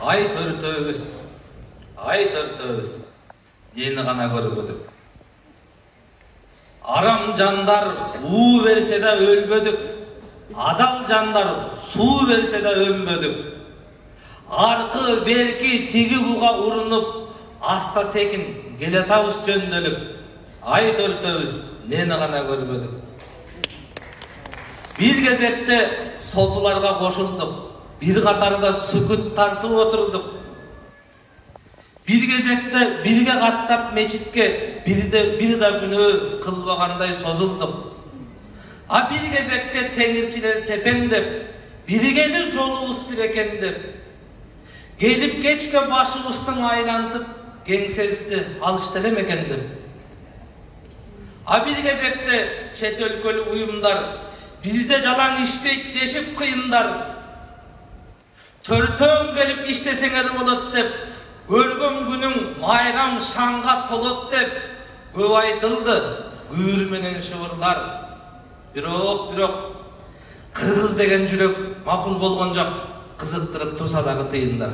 Ай төртөбүз, нени гана көрбөдүк. Арам жандар уу берсе да өлбөдүк, адал жандар суу берсе да өнбөдүк. Аркы берки тиги буга урунуп, аста секин келатабыз жөндөлүп. Ай төртөбүз, нени гана көрбөдүк. Бир кезекте сопуларга кошулдук, бир катарда сүкүт тартып отурдук. Бир кезекте бирге каттап мечитке бир да күнөө кылбагандай созулдук. А бир кезекте теңирчилер тепеңдеп, биргели жолубуз бир экен деп, келип кечке башыбыздын айлантып, кеңсебизди алышты элем экен деп. А бир кезекте чет өлкөлүк уюмдар бизде жалаң иштейт дешип кыйындар. Төртөөң келип иштесеңер болот деп, өлгөн күнүң майрам шаңга толот деп, көп айтылды күйүр менен шыбырлар. Бирок кыргыз деген жүрөк макул болгон жок, кызыктырып турса дагы тыйындар.